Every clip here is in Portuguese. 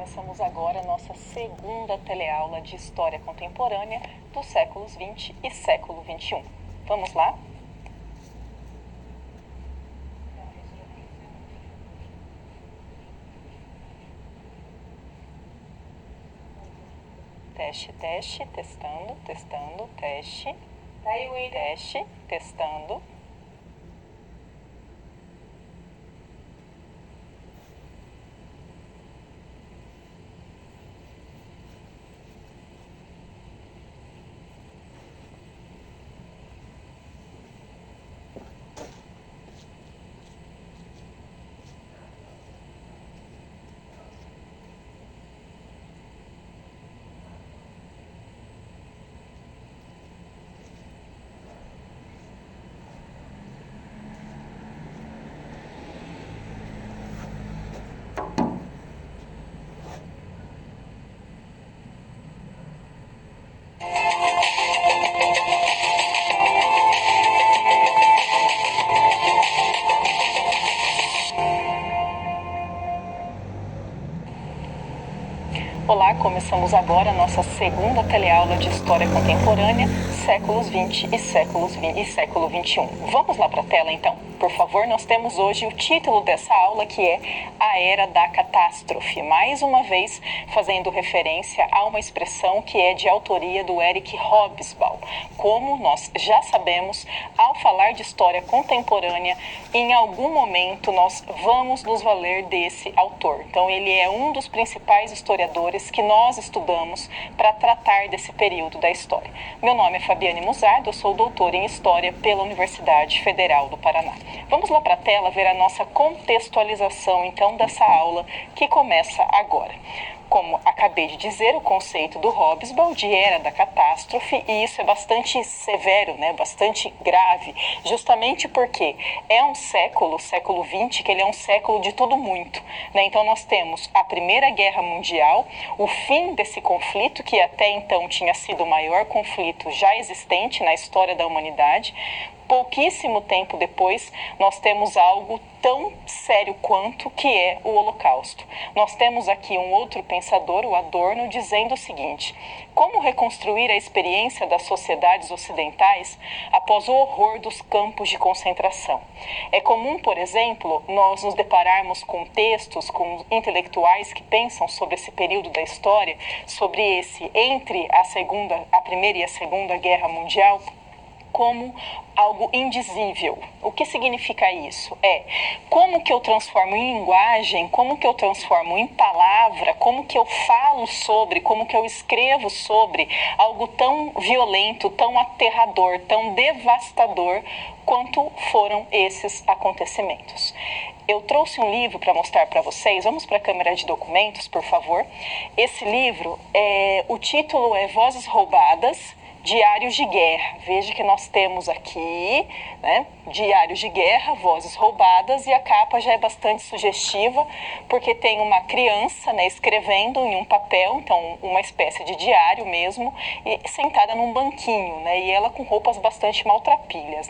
Começamos agora a nossa segunda teleaula de História Contemporânea dos séculos XX e século XXI. Vamos lá? Teste, teste, testando, testando, teste. Teste, testando. Olá, começamos agora a nossa segunda teleaula de História Contemporânea, séculos XX e século XXI. Vamos lá para a tela, então. Por favor, nós temos hoje o título dessa aula, que é A Era da Catástrofe. Mais uma vez, fazendo referência a uma expressão que é de autoria do Eric Hobsbawm. Como nós já sabemos, ao falar de história contemporânea, em algum momento nós vamos nos valer desse autor. Então, ele é um dos principais historiadores que nós estudamos para tratar desse período da história. Meu nome é Fabiane Musardo, eu sou doutora em História pela Universidade Federal do Paraná. Vamos lá para a tela ver a nossa contextualização, então, dessa aula que começa agora. Como acabei de dizer, o conceito do Hobsbawm de Era da Catástrofe, e isso é bastante severo, bastante grave, justamente porque é um século, o século XX, que ele é um século de tudo muito. Então nós temos a Primeira Guerra Mundial, o fim desse conflito, que até então tinha sido o maior conflito já existente na história da humanidade. Pouquíssimo tempo depois, nós temos algo tão sério quanto, que é o Holocausto. Nós temos aqui um outro pensador, o Adorno, dizendo o seguinte: como reconstruir a experiência das sociedades ocidentais após o horror dos campos de concentração? É comum, por exemplo, nós nos depararmos com textos, com intelectuais que pensam sobre esse período da história, sobre esse entre a Primeira e a Segunda Guerra Mundial, como algo indizível. O que significa isso? Como que eu transformo em linguagem, como que eu transformo em palavra, como que eu falo sobre, como que eu escrevo sobre algo tão violento, tão aterrador, tão devastador quanto foram esses acontecimentos. Eu trouxe um livro para mostrar para vocês. Vamos para a câmera de documentos, por favor. Esse livro, o título é Vozes Roubadas, Diários de Guerra. Veja que nós temos aqui, Diários de Guerra, Vozes Roubadas, e a capa já é bastante sugestiva, porque tem uma criança, escrevendo em um papel, então uma espécie de diário mesmo, e sentada num banquinho, e ela com roupas bastante maltrapilhas,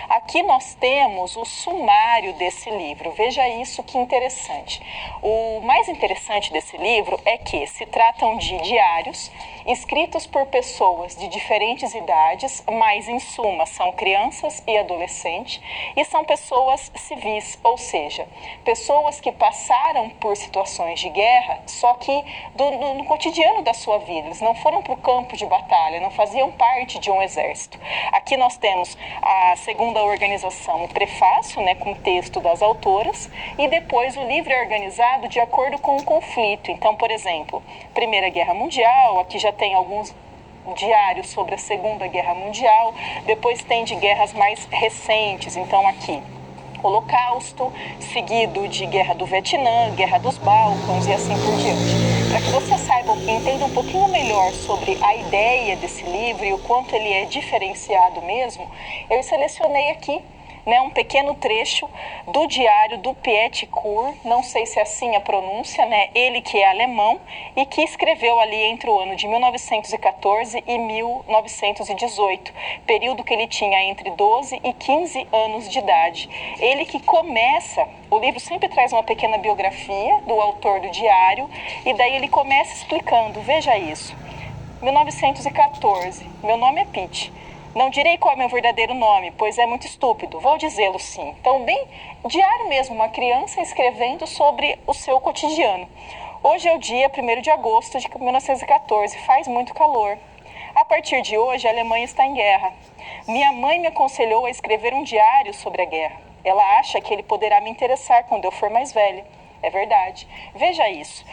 Aqui nós temos o sumário desse livro. Veja isso, que interessante. O mais interessante desse livro é que se tratam de diários escritos por pessoas de diferentes idades, mas em suma são crianças e adolescentes, e são pessoas civis, ou seja, pessoas que passaram por situações de guerra, só que no cotidiano da sua vida. Eles não foram para o campo de batalha, não faziam parte de um exército. Aqui nós temos a segunda organização, o prefácio, com o texto das autoras, e depois o livro é organizado de acordo com o conflito. Então, por exemplo, Primeira Guerra Mundial, aqui já tem alguns diários sobre a Segunda Guerra Mundial, depois tem de guerras mais recentes, então aqui Holocausto, seguido de Guerra do Vietnã, Guerra dos Balcãs e assim por diante. Para que você saiba e entenda um pouquinho melhor sobre a ideia desse livro e o quanto ele é diferenciado mesmo, eu selecionei aqui né, um pequeno trecho do diário do Piet-Coeur, não sei se é assim a pronúncia, né, ele que é alemão e que escreveu ali entre o ano de 1914 e 1918, período que ele tinha entre 12 e 15 anos de idade. Ele que começa, o livro sempre traz uma pequena biografia do autor do diário e daí ele começa explicando, veja isso, 1914, meu nome é Pete. Não direi qual é meu verdadeiro nome, pois é muito estúpido. Vou dizê-lo sim. Então, bem diário mesmo, uma criança escrevendo sobre o seu cotidiano. Hoje é o dia 1º de agosto de 1914, faz muito calor. A partir de hoje, a Alemanha está em guerra. Minha mãe me aconselhou a escrever um diário sobre a guerra. Ela acha que ele poderá me interessar quando eu for mais velha. É verdade. Veja isso.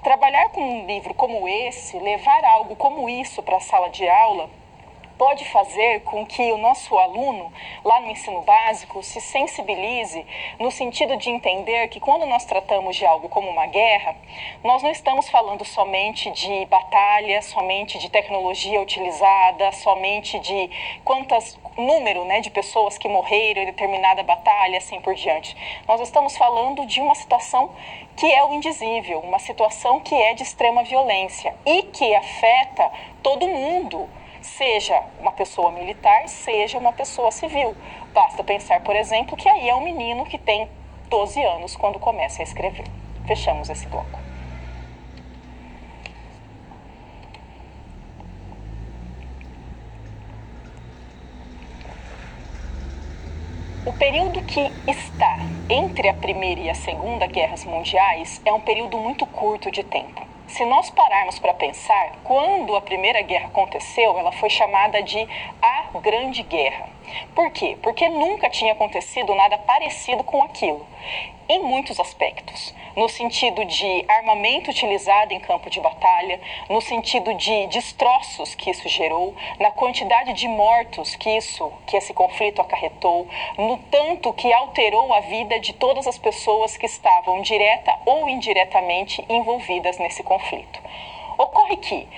Trabalhar com um livro como esse, levar algo como isso para a sala de aula, pode fazer com que o nosso aluno, lá no ensino básico, se sensibilize no sentido de entender que quando nós tratamos de algo como uma guerra, nós não estamos falando somente de batalha, somente de tecnologia utilizada, somente de número, né, de pessoas que morreram em determinada batalha, assim por diante. Nós estamos falando de uma situação que é o indizível, uma situação que é de extrema violência e que afeta todo mundo, seja uma pessoa militar, seja uma pessoa civil. Basta pensar, por exemplo, que aí é um menino que tem 12 anos quando começa a escrever. Fechamos esse bloco. O período que está entre a Primeira e a Segunda Guerras Mundiais é um período muito curto de tempo. Se nós pararmos para pensar, quando a Primeira Guerra aconteceu, ela foi chamada de a Grande Guerra. Por quê? Porque nunca tinha acontecido nada parecido com aquilo, em muitos aspectos. No sentido de armamento utilizado em campo de batalha, no sentido de destroços que isso gerou, na quantidade de mortos que esse conflito acarretou, no tanto que alterou a vida de todas as pessoas que estavam direta ou indiretamente envolvidas nesse conflito. Ocorre que,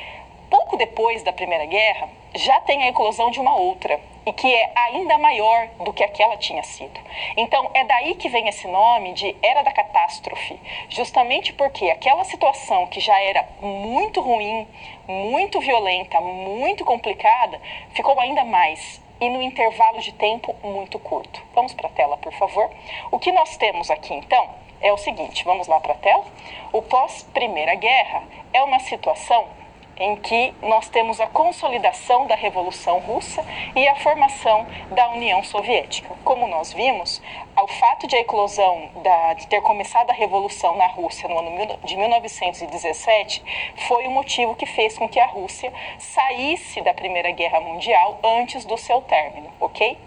pouco depois da Primeira Guerra, já tem a eclosão de uma outra, e que é ainda maior do que aquela tinha sido. Então, é daí que vem esse nome de Era da Catástrofe, justamente porque aquela situação que já era muito ruim, muito violenta, muito complicada, ficou ainda mais, e no intervalo de tempo muito curto. Vamos para a tela, por favor. O que nós temos aqui, então, é o seguinte, vamos lá para a tela. O pós-Primeira Guerra é uma situação em que nós temos a consolidação da Revolução Russa e a formação da União Soviética. Como nós vimos, o fato de a eclosão de ter começado a Revolução na Rússia no ano de 1917 foi o motivo que fez com que a Rússia saísse da Primeira Guerra Mundial antes do seu término, ok?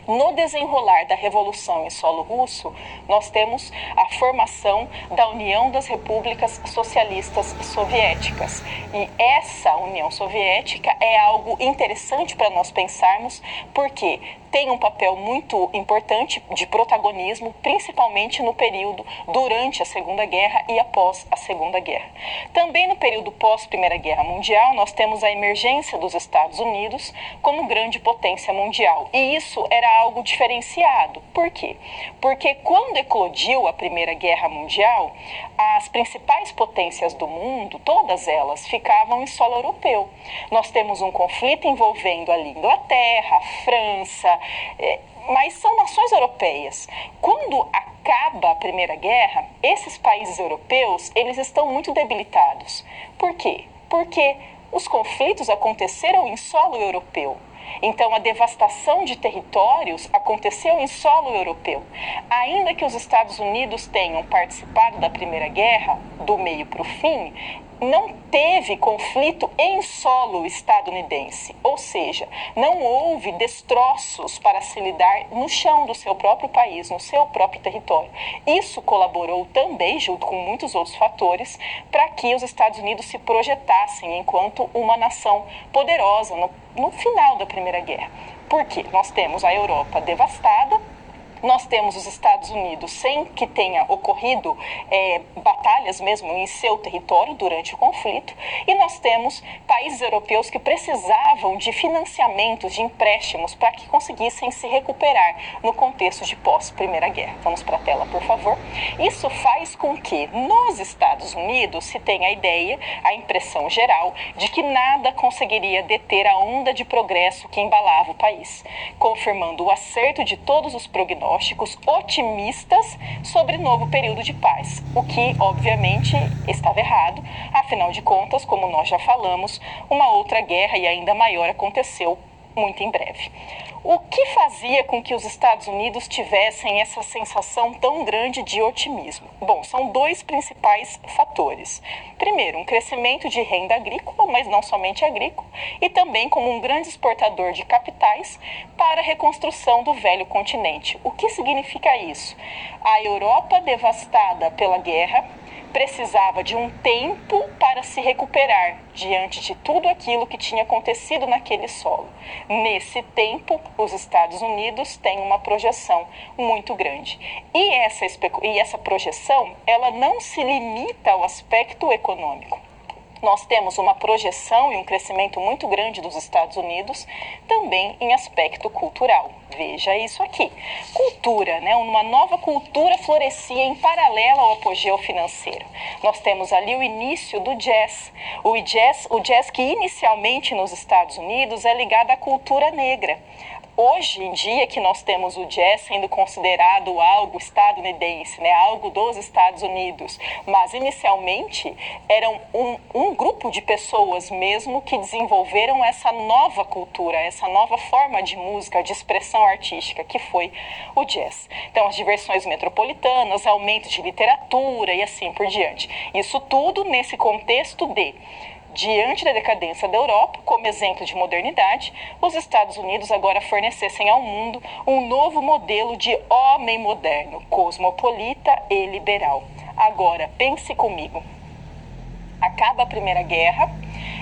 No desenrolar da Revolução em solo russo, nós temos a formação da União das Repúblicas Socialistas Soviéticas. E essa União Soviética é algo interessante para nós pensarmos, porque tem um papel muito importante de protagonismo, principalmente no período durante a Segunda Guerra e após a Segunda Guerra. Também no período pós-Primeira Guerra Mundial, nós temos a emergência dos Estados Unidos como grande potência mundial. E isso era algo diferenciado. Por quê? Porque quando eclodiu a Primeira Guerra Mundial, as principais potências do mundo, todas elas, ficavam em solo europeu. Nós temos um conflito envolvendo ali Inglaterra, a França, mas são nações europeias. Quando acaba a Primeira Guerra, esses países europeus, eles estão muito debilitados. Por quê? Porque os conflitos aconteceram em solo europeu. Então, a devastação de territórios aconteceu em solo europeu. Ainda que os Estados Unidos tenham participado da Primeira Guerra, do meio para o fim, não teve conflito em solo estadunidense, ou seja, não houve destroços para se lidar no chão do seu próprio país, no seu próprio território. Isso colaborou também, junto com muitos outros fatores, para que os Estados Unidos se projetassem enquanto uma nação poderosa no final da Primeira Guerra. Porque nós temos a Europa devastada, Nós temos os Estados Unidos sem que tenha ocorrido batalhas mesmo em seu território durante o conflito, e nós temos países europeus que precisavam de financiamentos, de empréstimos, para que conseguissem se recuperar no contexto de pós-Primeira Guerra. Vamos para a tela, por favor. Isso faz com que nos Estados Unidos se tenha a ideia, a impressão geral, de que nada conseguiria deter a onda de progresso que embalava o país, confirmando o acerto de todos os prognósticos otimistas sobre novo período de paz, o que, obviamente, estava errado. Afinal de contas, como nós já falamos, uma outra guerra e ainda maior aconteceu muito em breve. O que fazia com que os Estados Unidos tivessem essa sensação tão grande de otimismo? Bom, são dois principais fatores. Primeiro, um crescimento de renda agrícola, mas não somente agrícola, e também como um grande exportador de capitais para a reconstrução do velho continente. O que significa isso? A Europa, devastada pela guerra, precisava de um tempo para se recuperar diante de tudo aquilo que tinha acontecido naquele solo. Nesse tempo, os Estados Unidos têm uma projeção muito grande. E essa projeção, ela não se limita ao aspecto econômico. Nós temos uma projeção e um crescimento muito grande dos Estados Unidos também em aspecto cultural. Veja isso aqui. Cultura, né? Uma nova cultura florescia em paralelo ao apogeu financeiro. Nós temos ali o início do jazz. O jazz que inicialmente nos Estados Unidos é ligado à cultura negra. Hoje em dia que nós temos o jazz sendo considerado algo estadunidense, né? Algo dos Estados Unidos, mas inicialmente eram um grupo de pessoas mesmo que desenvolveram essa nova cultura, essa nova forma de música, de expressão artística, que foi o jazz. Então, as diversões metropolitanas, aumento de literatura e assim por diante. Isso tudo nesse contexto diante da decadência da Europa, como exemplo de modernidade, os Estados Unidos agora fornecessem ao mundo um novo modelo de homem moderno, cosmopolita e liberal. Agora, pense comigo. Acaba a Primeira Guerra,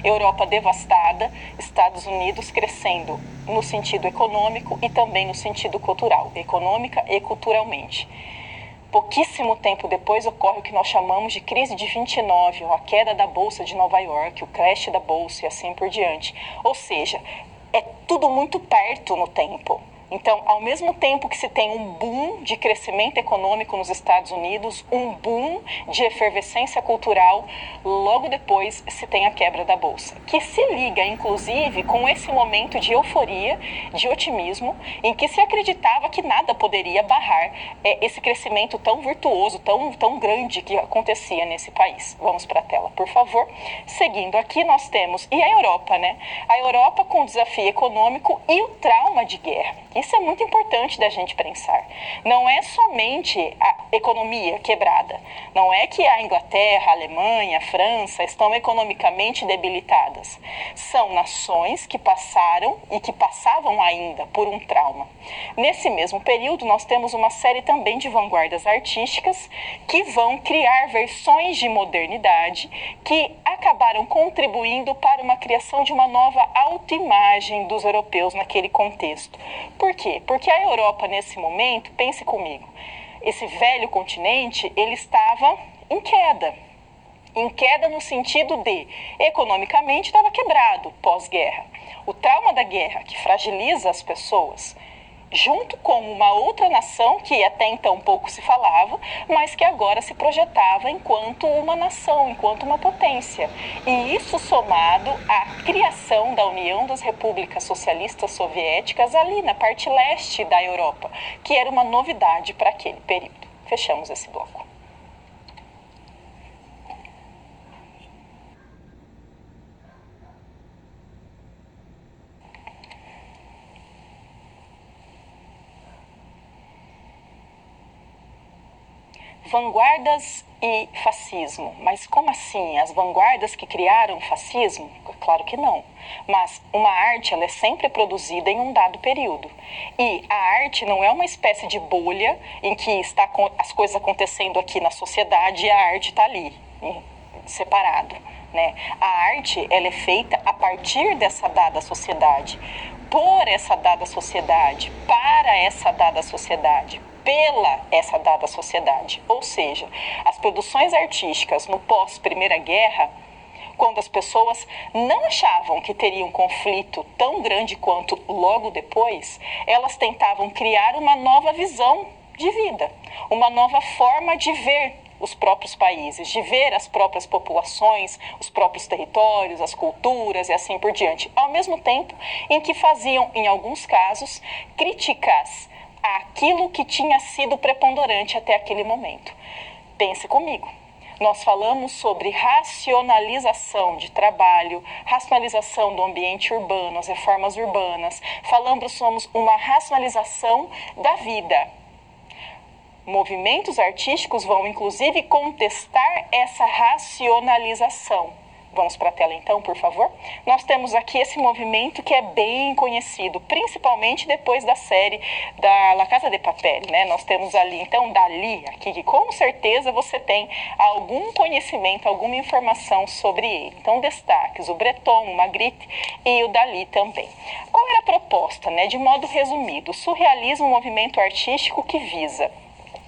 Europa devastada, Estados Unidos crescendo no sentido econômico e também no sentido cultural, econômica e culturalmente. Pouquíssimo tempo depois ocorre o que nós chamamos de crise de 29, ou a queda da Bolsa de Nova York, o crash da Bolsa e assim por diante. Ou seja, é tudo muito perto no tempo. Então, ao mesmo tempo que se tem um boom de crescimento econômico nos Estados Unidos, um boom de efervescência cultural, logo depois se tem a quebra da Bolsa, que se liga, inclusive, com esse momento de euforia, de otimismo, em que se acreditava que nada poderia barrar esse crescimento tão virtuoso, tão grande que acontecia nesse país. Vamos para a tela, por favor. Seguindo aqui, nós temos, e a Europa, né? A Europa com o desafio econômico e o trauma de guerra. Isso é muito importante da gente pensar. Não é somente a economia quebrada. Não é que a Inglaterra, a Alemanha, a França estão economicamente debilitadas. São nações que passaram e que passavam ainda por um trauma. Nesse mesmo período, nós temos uma série também de vanguardas artísticas que vão criar versões de modernidade que acabaram contribuindo para uma criação de uma nova autoimagem dos europeus naquele contexto. Por quê? Porque a Europa, nesse momento, pense comigo, esse velho continente, ele estava em queda. Em queda no sentido de, economicamente, estava quebrado pós-guerra. O trauma da guerra, que fragiliza as pessoas, junto com uma outra nação que até então pouco se falava, mas que agora se projetava enquanto uma nação, enquanto uma potência. E isso somado à criação da União das Repúblicas Socialistas Soviéticas ali na parte leste da Europa, que era uma novidade para aquele período. Fechamos esse bloco. Vanguardas e fascismo. Mas como assim? As vanguardas que criaram o fascismo? Claro que não. Mas uma arte, ela é sempre produzida em um dado período. E a arte não é uma espécie de bolha em que está as coisas acontecendo aqui na sociedade e a arte está ali, separado, né? A arte, ela é feita a partir dessa dada sociedade, por essa dada sociedade, para essa dada sociedade, pela essa dada sociedade. Ou seja, as produções artísticas no pós-Primeira Guerra, quando as pessoas não achavam que teria um conflito tão grande quanto logo depois, elas tentavam criar uma nova visão de vida, uma nova forma de ver os próprios países, de ver as próprias populações, os próprios territórios, as culturas e assim por diante, ao mesmo tempo em que faziam, em alguns casos, críticas àquilo que tinha sido preponderante até aquele momento. Pense comigo. Nós falamos sobre racionalização de trabalho, racionalização do ambiente urbano, as reformas urbanas. Falamos sobre uma racionalização da vida. Movimentos artísticos vão, inclusive, contestar essa racionalização. Vamos para a tela, então, por favor? Nós temos aqui esse movimento que é bem conhecido, principalmente depois da série da La Casa de Papel, né? Nós temos ali, então, Dalí, aqui, que com certeza você tem algum conhecimento, alguma informação sobre ele. Então, destaques, o Breton, o Magritte e o Dalí também. Qual era a proposta, né? De modo resumido, o surrealismo é um movimento artístico que visa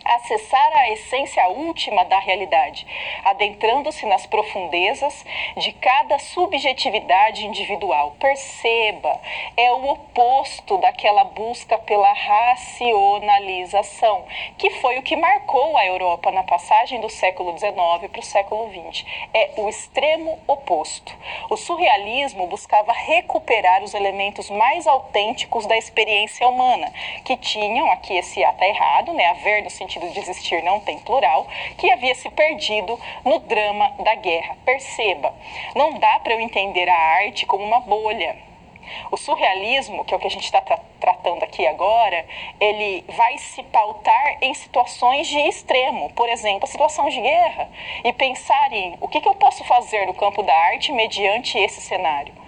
acessar a essência última da realidade, adentrando-se nas profundezas de cada subjetividade individual. Perceba, é o oposto daquela busca pela racionalização, que foi o que marcou a Europa na passagem do século XIX para o século XX. É o extremo oposto. O surrealismo buscava recuperar os elementos mais autênticos da experiência humana, que tinham, aqui esse A está errado, né? Haver no sentido de existir não tem plural, que havia se perdido no drama da guerra. Perceba, não dá para eu entender a arte como uma bolha. O surrealismo, que é o que a gente está tratando aqui agora, ele vai se pautar em situações de extremo, por exemplo, a situação de guerra, e pensar em o que eu posso fazer no campo da arte mediante esse cenário.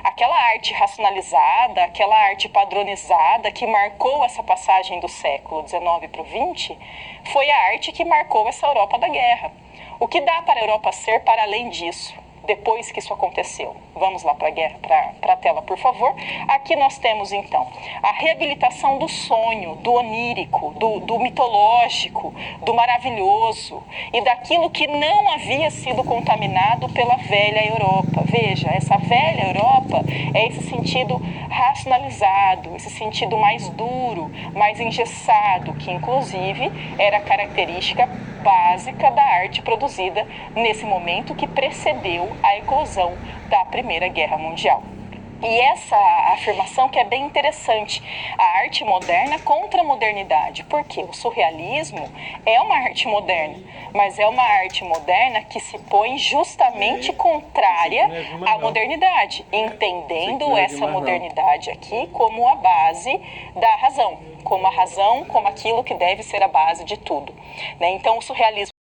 Aquela arte racionalizada, aquela arte padronizada que marcou essa passagem do século XIX para o XX, foi a arte que marcou essa Europa da guerra. O que dá para a Europa ser para além disso, depois que isso aconteceu? Vamos lá para a guerra, para a tela, por favor. Aqui nós temos, então, a reabilitação do sonho, do onírico, do mitológico, do maravilhoso e daquilo que não havia sido contaminado pela velha Europa. Veja, essa velha Europa é esse sentido racionalizado, esse sentido mais duro, mais engessado, que inclusive era característica básica da arte produzida nesse momento que precedeu a eclosão da Primeira Guerra Mundial. E essa afirmação que é bem interessante, a arte moderna contra a modernidade, porque o surrealismo é uma arte moderna, mas é uma arte moderna que se põe justamente contrária à modernidade, entendendo essa modernidade aqui como a base da razão, como a razão, como aquilo que deve ser a base de tudo, né? Então o surrealismo